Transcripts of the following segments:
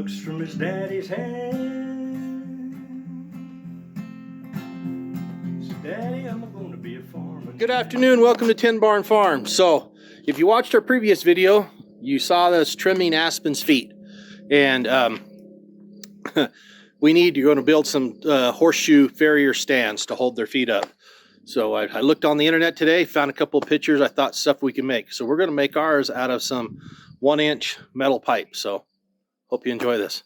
looks from his daddy's hand. So, Daddy, I'm going to be a farmer. Good afternoon. Welcome to Tin Barn Farm. So, if you watched our previous video, you saw us trimming Aspen's feet. And you're going to build some horseshoe farrier stands to hold their feet up. So I looked on the internet today, found a couple of pictures. I thought stuff we can make. So we're going to make ours out of some 1-inch metal pipe. So hope you enjoy this.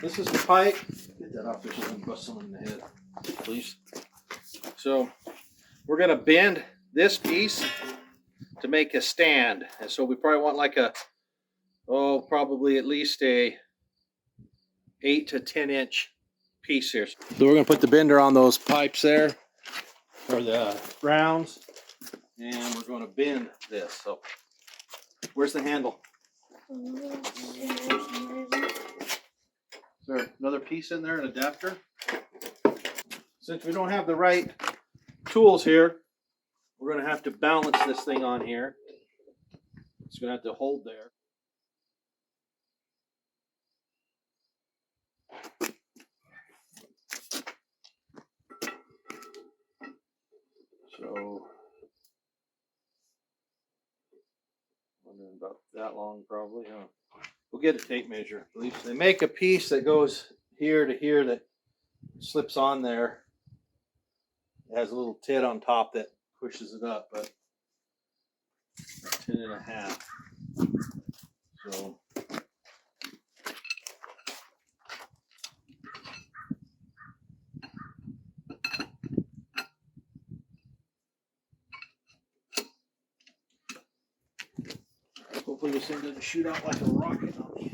This is the pipe. Get that off there so I don't bust someone in the head, please. So we're going to bend this piece to make a stand. And so we probably want like probably at least a 8 to 10 inch piece here. So we're going to put the bender on those pipes there, or the rounds, and we're going to bend this. So where's the handle? Is there another piece in there, an adapter? Since we don't have the right tools here, we're going to have to balance this thing on here. It's going to have to hold there. So, wondering about that long probably, huh? We'll get a tape measure. At least they make a piece that goes here to here that slips on there. It has a little tit on top that pushes it up, but 10.5. So hopefully this thing doesn't shoot out like a rocket on me.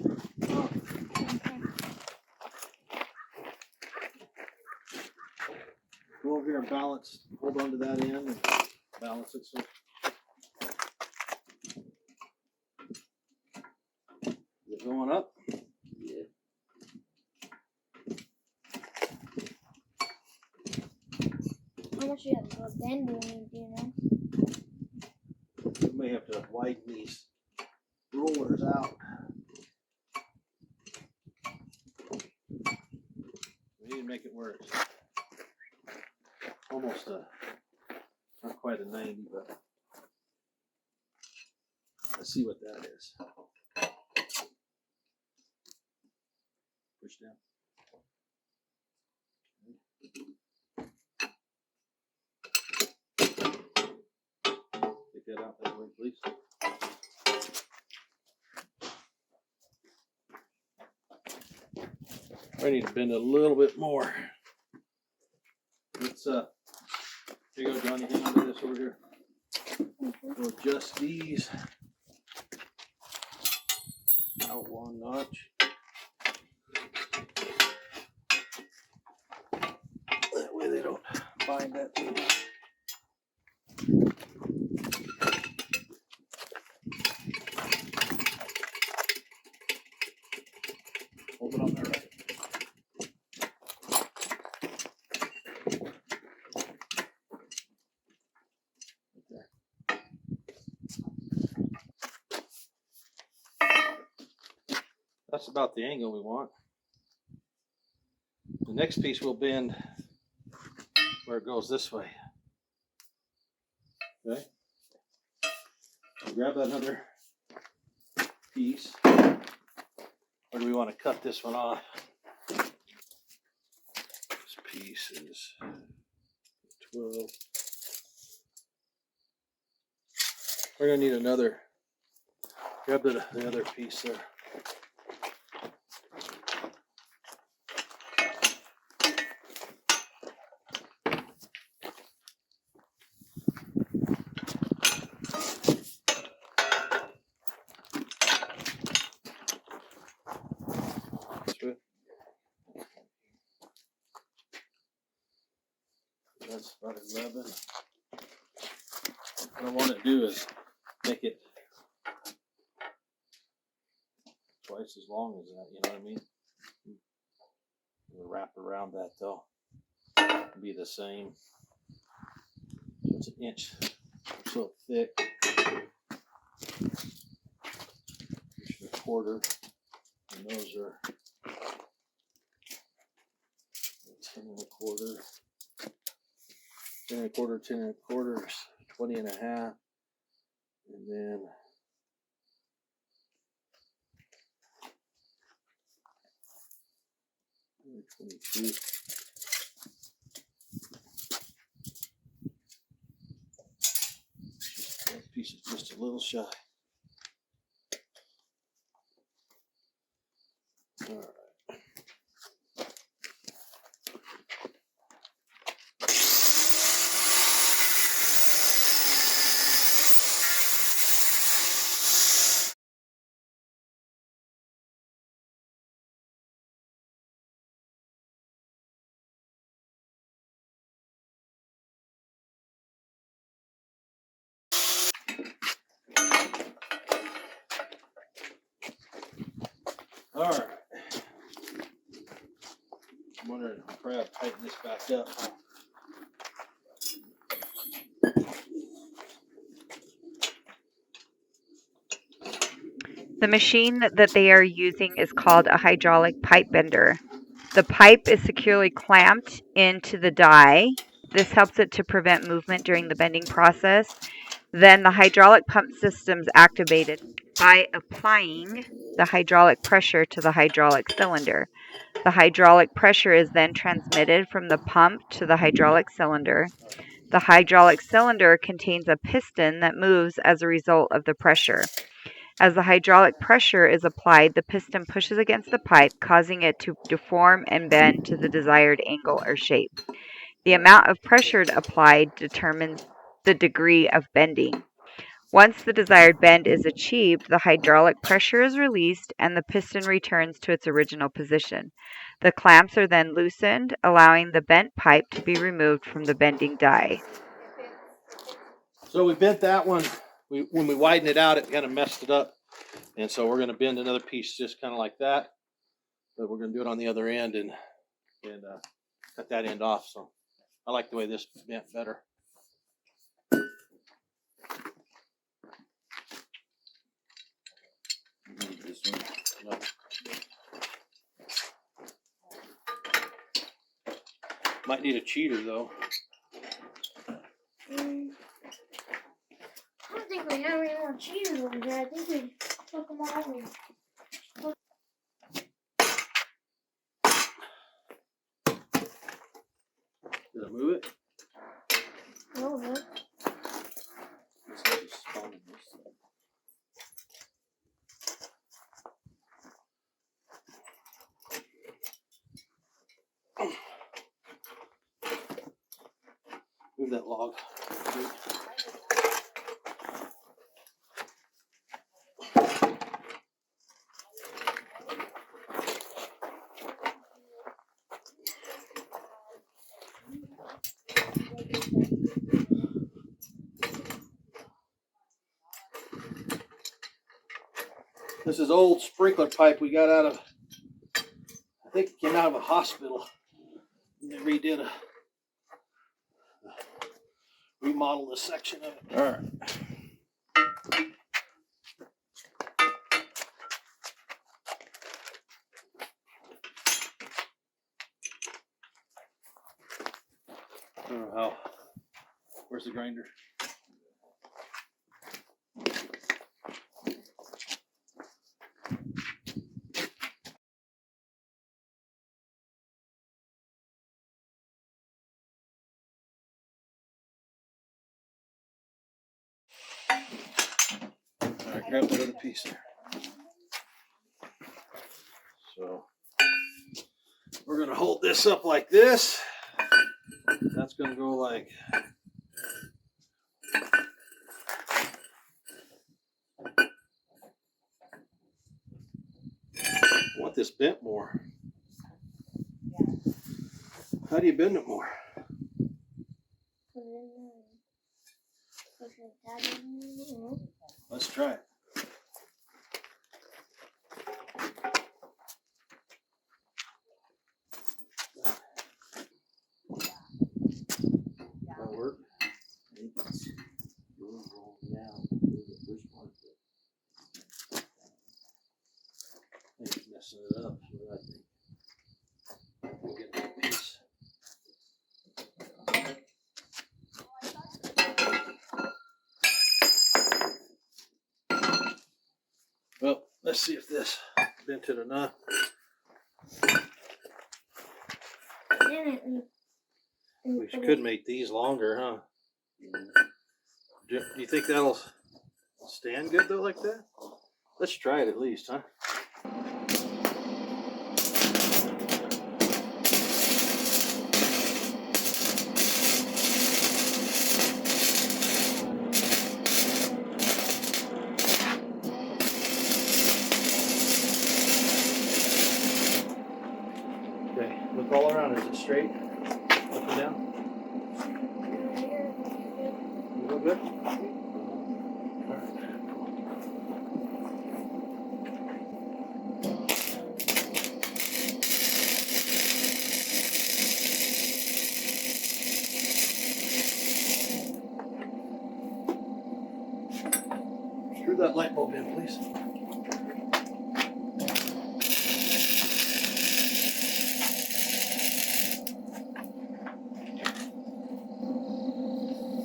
Go over here and balance, hold on to that end and balance it. So is it going up? Yeah. How much you have to bend, do you know? We may have to widen these rollers out. We need to make it work. Almost not quite a 90, but let's see what that is. Push down. Take that out that way, please. I need to bend it a little bit more. Let's here you go, Johnny. Hang on to this over here. We'll adjust these out 1 notch. That way they don't bind that thing. Hold it on there, right? That's about the angle we want. The next piece will bend where it goes this way. Okay. So grab that other piece. Or do we want to cut this one off? This piece is 12. We're going to need another. Grab the other piece there. That's about 11. What I want to do is make it twice as long as that, you know what I mean? We'll wrap around that though. It'll be the same. So it's 1 inch or so thick. Just 1/4. And And those are 10 1/4, 10 1/4, 10 1/4, 20 1/2, and then 22. That piece is just a little shy. All right. All right. I'm wondering if I have to tighten this back up. The machine that they are using is called a hydraulic pipe bender. The pipe is securely clamped into the die. This helps it to prevent movement during the bending process. Then the hydraulic pump system is activated by applying the hydraulic pressure to the hydraulic cylinder. The hydraulic pressure is then transmitted from the pump to the hydraulic cylinder. The hydraulic cylinder contains a piston that moves as a result of the pressure. As the hydraulic pressure is applied, the piston pushes against the pipe, causing it to deform and bend to the desired angle or shape. The amount of pressure applied determines the degree of bending. Once the desired bend is achieved, the hydraulic pressure is released and the piston returns to its original position. The clamps are then loosened, allowing the bent pipe to be removed from the bending die. So we bent that one. When we widened it out, it kind of messed it up. And so we're going to bend another piece just kind of like that. But we're going to do it on the other end and cut that end off. So I like the way this bent better. This one. No. Might need a cheater though. I don't think we have any more cheaters over there. I think we took them all over. Did I move it? No, no. Move that log. This is old sprinkler pipe we got out of, I think it came out of a hospital. They remodeled this section of it. All right. I don't know how. Where's the grinder? All right, grab that other piece there. So we're gonna hold this up like this. That's gonna go like I want this bent more. How do you bend it more? Let's try it. That'll work. I think it's messing see if this bent it enough. We could make these longer, huh? Do you think that'll stand good though, like that? Let's try it at least, huh? Okay, look all around. Is it straight? Up and down? You look good? All right. Screw that light bulb in, please.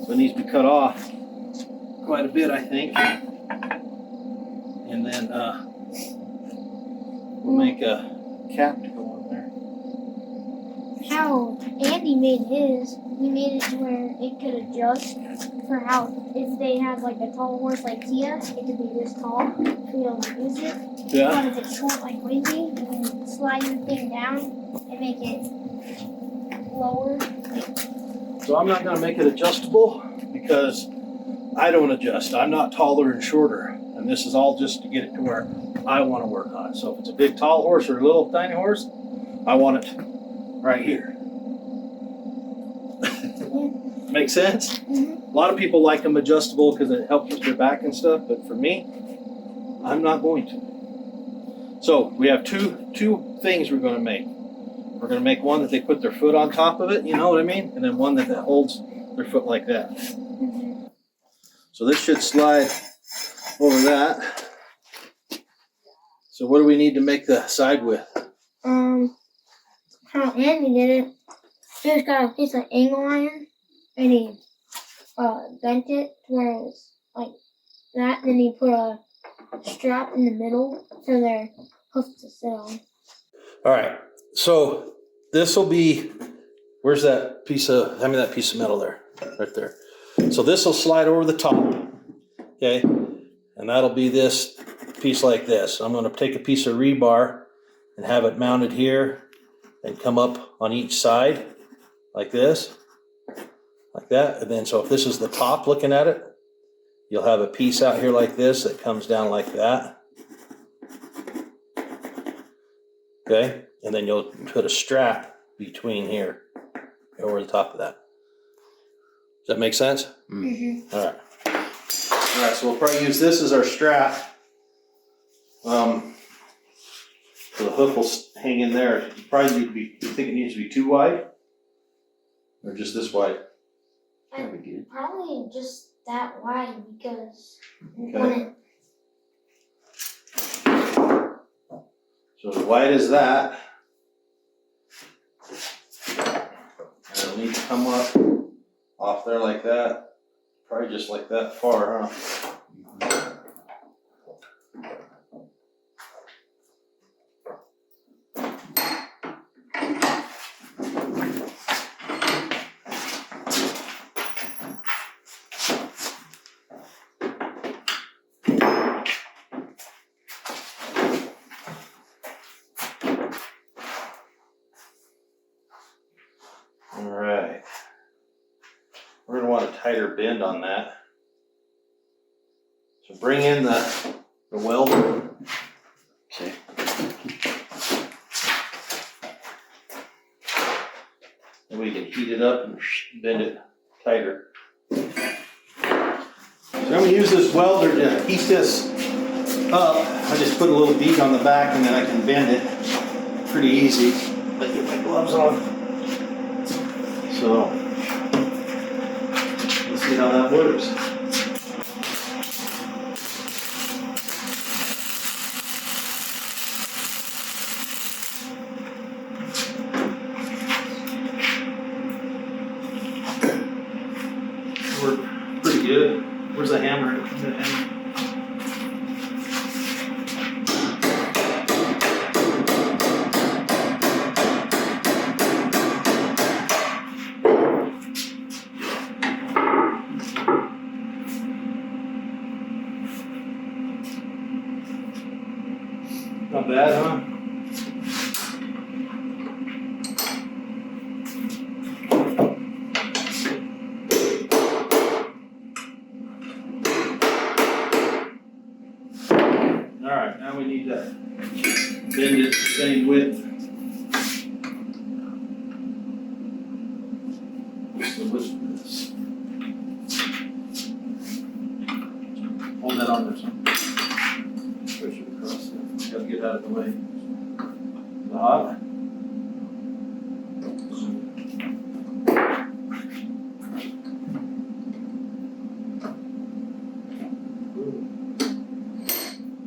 So it needs to be cut off quite a bit, I think. And then we'll make a cap to go on there. How Andy made his, he made it to where it could adjust for how, if they have like a tall horse like Tia, it could be this tall to be able to use it. Yeah. But if it's short like Windy, you can slide the thing down and make it lower. So I'm not going to make it adjustable because I don't adjust. I'm not taller and shorter. And this is all just to get it to where I want to work on it. So if it's a big tall horse or a little tiny horse, I want it right here. Make sense? Mm-hmm. A lot of people like them adjustable because it helps with their back and stuff. But for me, I'm not going to. So we have two things we're going to make. We're going to make one that they put their foot on top of it, you know what I mean? And then one that holds their foot like that. Mm-hmm. So this should slide over that. So what do we need to make the side width? How Andy did it, he just got a piece of angle iron and he bent it to where it was like that, and then he put a strap in the middle for their hoof to sit on. All right. So this will be, where's that piece of, hand me that piece of metal there, right there. So this will slide over the top, okay? And that'll be this piece like this. I'm going to take a piece of rebar and have it mounted here and come up on each side like this, like that. And then, so if this is the top looking at it, you'll have a piece out here like this that comes down like that. Okay? And then you'll put a strap between here over the top of that. Does that make sense? Mm-hmm. All right. All right, so we'll probably use this as our strap. So the hook will hang in there. You probably need to be, you think it needs to be too wide? Or just this wide? Probably just that wide because Okay. So as wide as that. And it'll need to come up off there like that. Probably just like that far, huh? All right. We're going to want a tighter bend on that. So bring in the welder. Okay. And we can heat it up and bend it tighter. So I'm going to use this welder to heat this up. I just put a little bead on the back and then I can bend it pretty easy. Let me get my gloves on. So, let's see how that works. Worked pretty good. Where's the hammer? bend it the same width. What's the width of this? Hold that on there, son. Push it across there. Gotta get out of the way. Hot.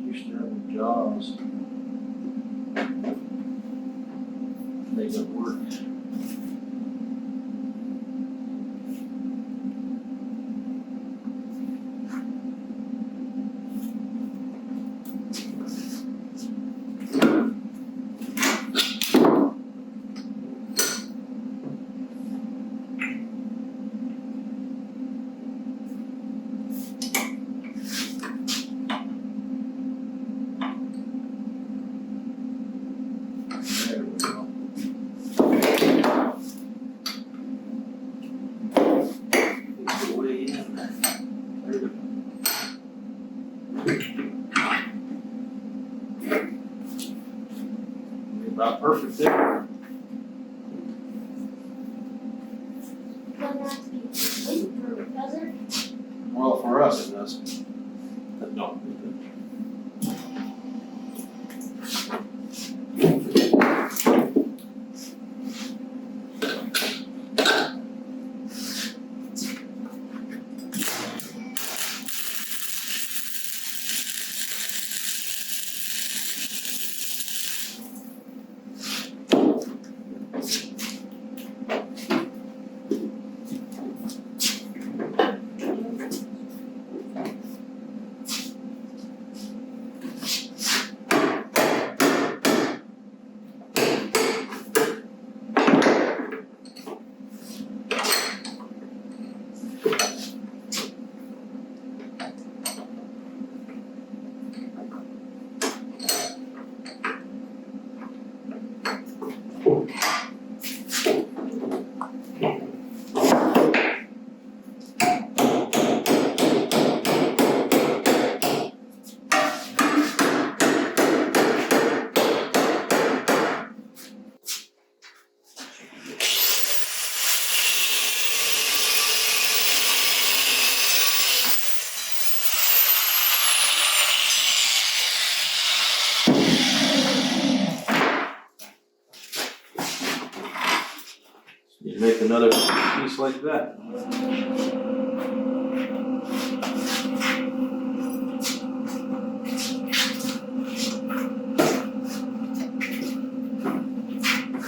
Used to have jobs. They don't work. There we go. Get the way in. There we go. About perfect there. Doesn't have to be complete for it, does it? Well, for us it does. No. You make another piece like that.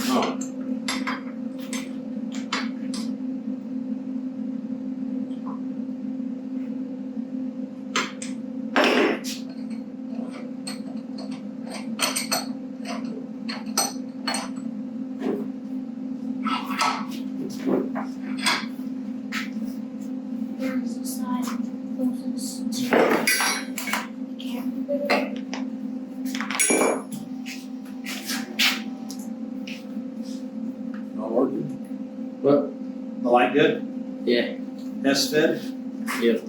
Oh. There's the side closest to the camera. All working? What? The light good? Yeah. S fed? Yep.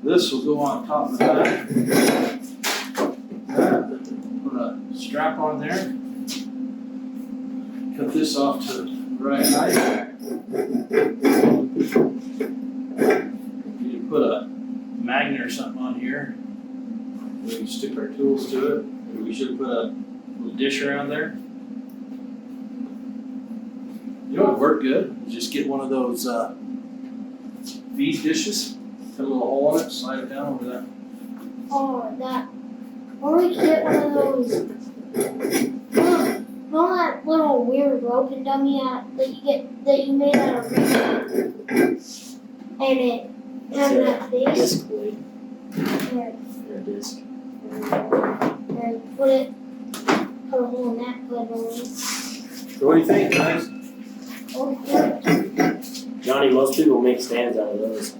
This will go on top of that. Put a strap on there. Cut this off to the right height. You can put a magnet or something on here. We can stick our tools to it. Maybe we should put a little dish around there. You know what would work good? Just get one of those feed dishes. Put a little hole in it, slide it down over that. Oh, that. Or we could get one of those. You know that little weird rope and dummy that you made out of reed? And it has that base. Disc blade. Or Disc. put a hole in that, put it on. So what do you think, guys? Oh, good. Johnny, most people make stands out of those.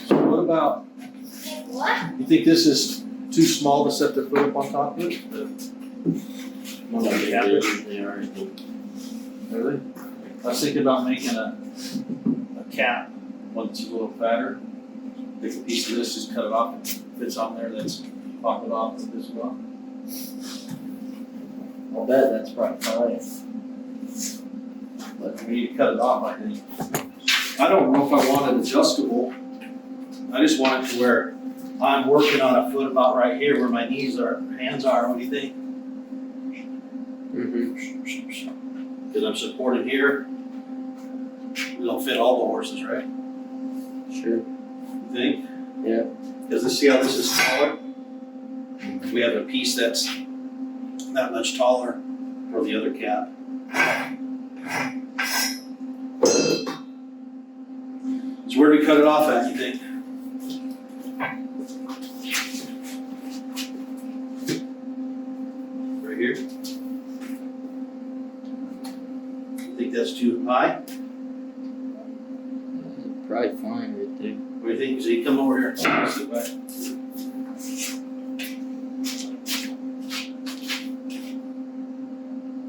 So about, What? you think this is too small to set their foot up on top of it? Well, they usually are. Really? I was thinking about making a cap, one that's a little fatter. Take a piece of this, just cut it off, and fits on there, that's pop it off with this one. I'll bet that's probably fine. But we need to cut it off, I think. I don't know if I want it adjustable. I just want it to where I'm working on a foot about right here where my knees are, hands are. What do you think? Because I'm supported here. It'll fit all the horses, right? Sure. You think? Yeah. Because see how this is taller? We have a piece that's that much taller for the other cap. So where do we cut it off at, you think? Right here? You think that's too high? Probably fine right there. What do you think? Z, come over here. Sit back.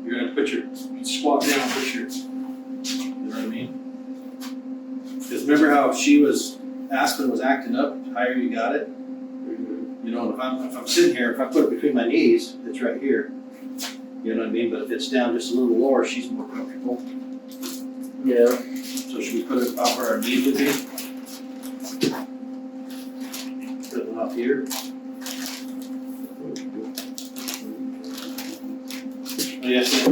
You're gonna put your, squat down, put your, you know what I mean? Because remember how she was, Aspen was acting up, the higher you got it? You know, if I'm sitting here, if I put it between my knees, it's right here. You know what I mean? But if it's down just a little lower, she's more comfortable. Yeah. So should we put it about where our knees would be? Put it up here. Oh, yes, sir.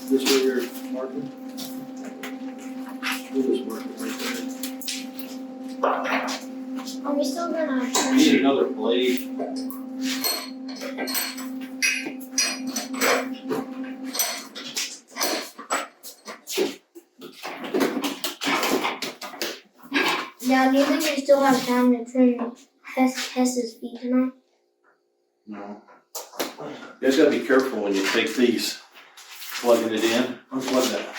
This where you're marking? We'll just mark it right there. Are we still gonna? We need another blade. Yeah, do you think we still have time to trim Hess's feet tonight? No. You guys gotta be careful when you take these, plugging it in. Unplug that.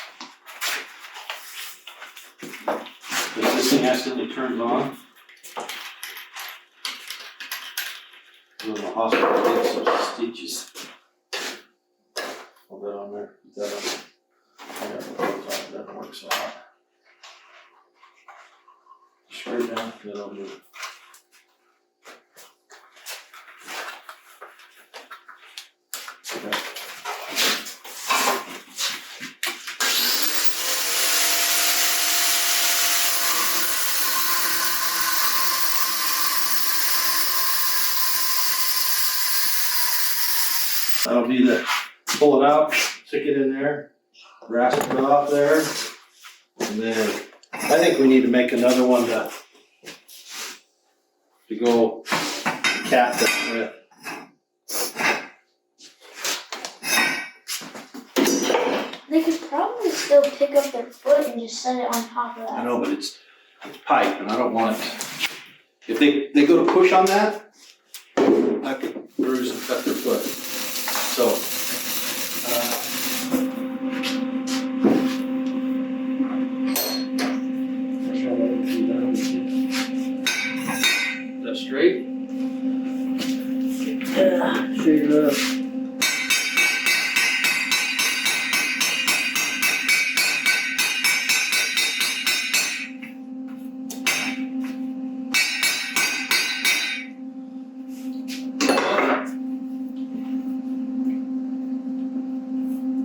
If this thing accidentally turns on, go to the hospital, get some stitches. Hold that on there, put that on there. I got the clothes on, it doesn't work so hot. Straight down, then I'll move it. Okay. That'll be the, pull it out, stick it in there, rasp it off there, and then I think we need to make another one to go cap it with. They could probably still pick up their foot and just set it on top of I that. know, but it's pipe and I don't want it. If they go to push on that, I could bruise and cut their foot. So, is that straight? Yeah, straight it up.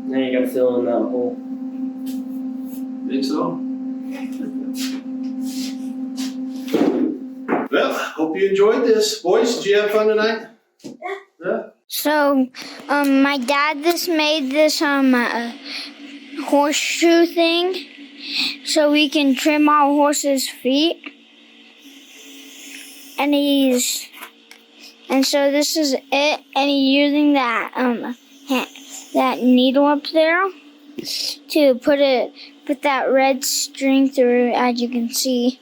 Now you gotta fill in that hole. Think so? Well, hope you enjoyed this. Boys, did you have fun tonight? Yeah. So, my dad just made this horseshoe thing, so we can trim our horse's feet. And so this is it, and he's using that that needle up there to put that red string through, as you can see.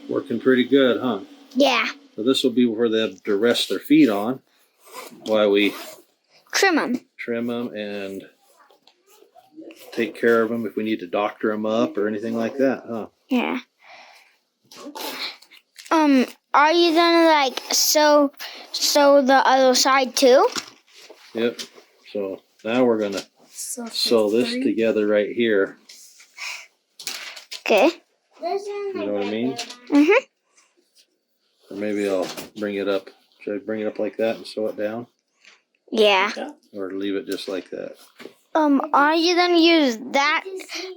Working pretty good, huh? Yeah, So this will be where they have to rest their feet on while we trim them. trim them and take care of them if we need to doctor them up or anything like that, huh? Yeah. Are you gonna like sew the other side too? Yep. So now we're gonna sew this together right here. Okay. You know what I mean? Mhm. Or maybe I'll bring it up. Should I bring it up like that and sew it down? Yeah. Or leave it just like that? Are you gonna use that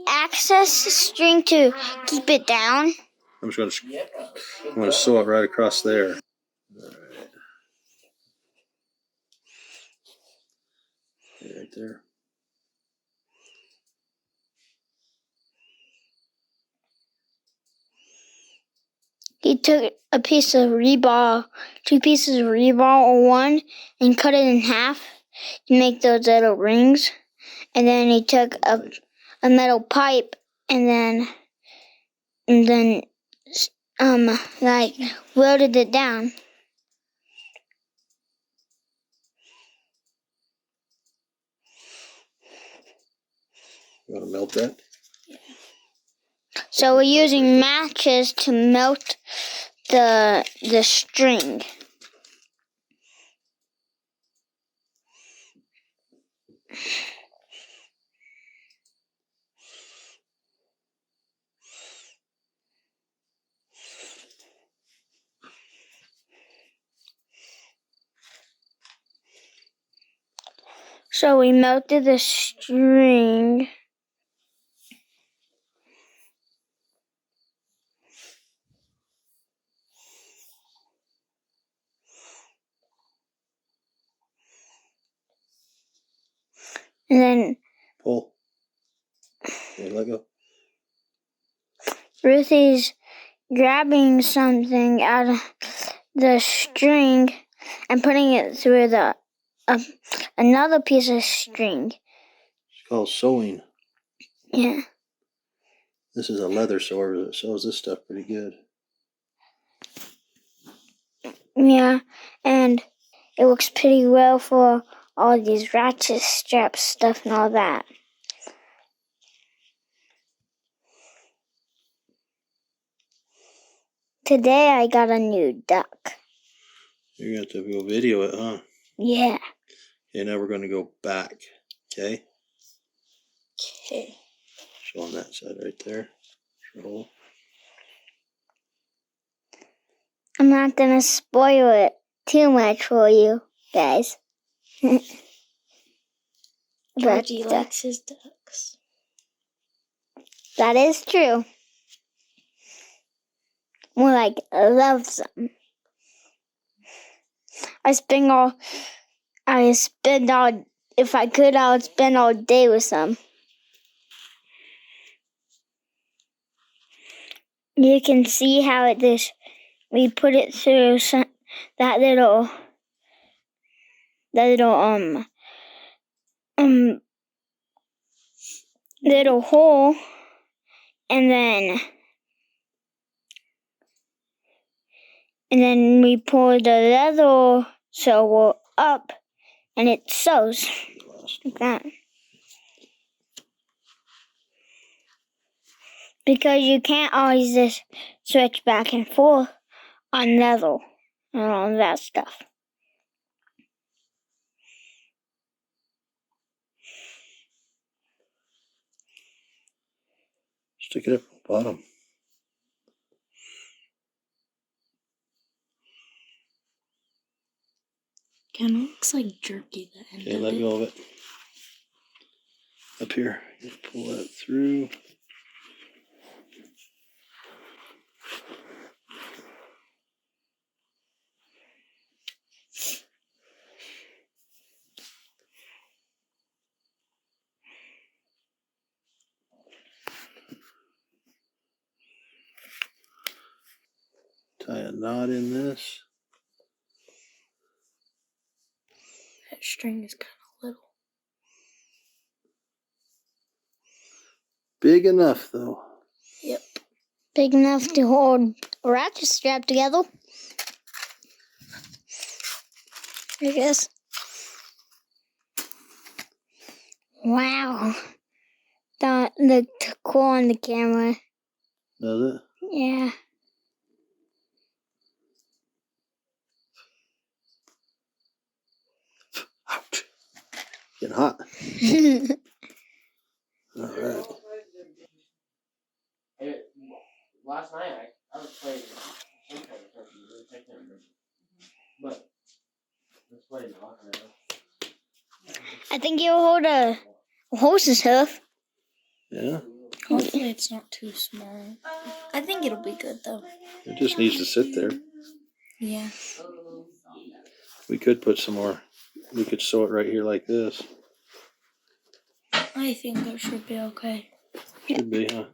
access string to keep it down? I'm gonna sew it right across there. All right. Okay, right there. He took a piece of rebar, 2 pieces of rebar or one, and cut it in half to make those little rings. And then he took a metal pipe and then like welded it down. You want to melt that? So we're using matches to melt the string. So we melted the string. And then Pull. Okay, let go. Ruthie's grabbing something out of the string and putting it through another piece of string. It's called sewing. Yeah. This is a leather sewer that sews this stuff pretty good. Yeah, and it works pretty well for all these ratchet strap stuff and all that. Today I got a new duck. You're going to have to go video it, huh? Yeah. Okay, now we're going to go back. Okay? Okay. Show on that side right there. Roll. I'm not gonna spoil it too much for you guys. Georgie likes his ducks. That is true. More like loves them. If I could, I would spend all day with them. You can see how we put it through that little little hole, and then we pull the leather sewer up, and it sews like that. Because you can't always just switch back and forth on leather and all that stuff. Stick it up at the bottom. Kind of looks like jerky, the end Okay, of let it. go of it. Up here. Just pull that through. Tie a knot in this. That string is kind of little. Big enough though. Yep. Big enough to hold a ratchet strap together, I guess. Wow. That looked cool on the camera. Does it? Yeah. Ouch. Getting hot. All right. Last night I was playing some kind of turkey, I can't remember. But let's play it off now. I think you'll hold a horse's hoof. Yeah. Hopefully it's not too small. I think it'll be good though. It just needs to sit there. Yeah. We could put some more. We could sew it right here like this. I think it should be okay. Should be, huh?